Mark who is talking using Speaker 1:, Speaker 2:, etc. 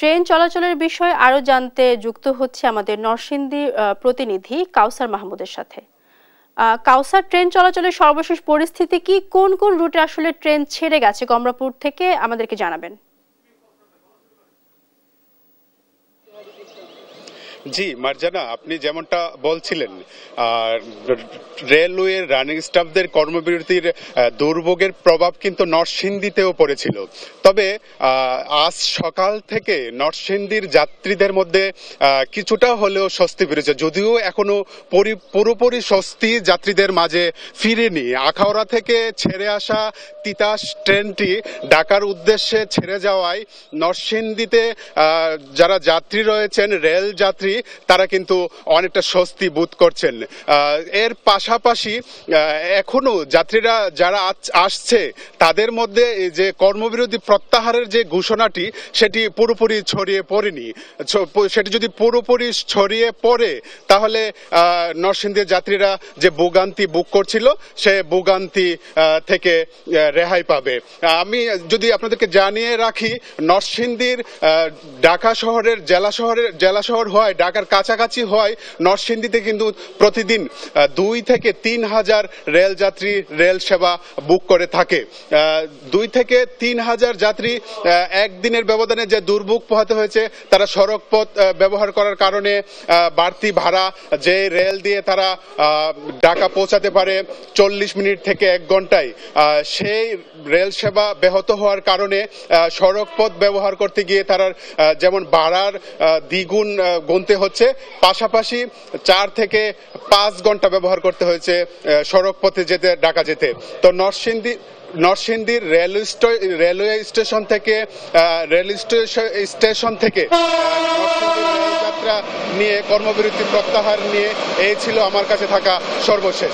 Speaker 1: Train চলাচলের বিষয়ে আরো জানতে যুক্ত হচ্ছে আমাদের নরসিংদী প্রতিনিধি কাউসার মাহমুদের সাথে। কাউসার, ট্রেন চলাচলের সর্বশেষ পরিস্থিতি কি? কোন কোন রুটে আসলে ট্রেন ছেড়ে গেছে কমলাপুর থেকে, আমাদেরকে জানাবেন।
Speaker 2: জি মার্জানা, আপনি যেমনটা বলছিলেন, রেলওয়ের রানিং স্টাফদের কর্মবিরতির দুর্ভোগের প্রভাব কিন্তু নরসিংদীতেও পড়েছিল। তবে আজ সকাল থেকে নরসিংদীর যাত্রীদের মধ্যে কিছুটা হলেও স্বস্তি ফিরেছে, যদিও এখনো পুরোপুরি স্বস্তি যাত্রীদের মাঝে ফিরেনি। আখাউড়া থেকে ছেড়ে আসা তিতাস ট্রেনটি ঢাকার উদ্দেশ্যে ছেড়ে যাওয়ায় নরসিংদীতে যারা যাত্রী রয়েছেন, রেল যাত্রী, তারা কিন্তু অনেকটা স্বস্তি বোধ করছেন। এর পাশাপাশি এখনো যাত্রীরা যারা আসছে তাদের মধ্যে যে কর্মবিরতি প্রত্যাহারের যে ঘোষণাটি সেটি পুরোপুরি ছড়িয়ে পড়েনি। সেটি যদি পুরোপুরি ছড়িয়ে পড়ে তাহলে নরসিংদীর যাত্রীরা যে ভোগান্তি ভোগ করছিল সে ভোগান্তি থেকে রেহাই পাবে। আমি যদি আপনাদেরকে জানিয়ে রাখি, নরসিংদীর ঢাকা শহরের জেলা শহর হওয়ায়, ঢাকার কাছাকাছি হওয়ায় নরসিংদীতে কিন্তু প্রতিদিন 2 থেকে 3 হাজার রেল যাত্রী রেল সেবা বুক করে থাকে। 2 থেকে 3 হাজার যাত্রী একদিনের ব্যবধানে যে দুর্ভোগ পোহাতে হয়েছে, তারা সড়ক পথ ব্যবহার করার কারণে বাড়তি ভাড়া, যে রেল দিয়ে তারা ঢাকা পৌঁছাতে পারে 40 মিনিট থেকে 1 ঘন্টায়, সেই রেল সেবা ব্যাহত হওয়ার কারণে সড়ক পথ ব্যবহার করতে গিয়ে তারা যেমন ভাড়ার দ্বিগুণ গুনতে হচ্ছে, পাশাপাশি 4 থেকে 5 ঘন্টা ব্যবহার করতে হয়েছে সড়ক পথে যেতে, ঢাকা যেতে। তো নরসিংদীর রেলওয়ে স্টেশন থেকে নরসিংদীর রেল যাত্রা নিয়ে কর্মবিরতি প্রত্যাহার নিয়ে এই ছিল আমার কাছে থাকা সর্বশেষ।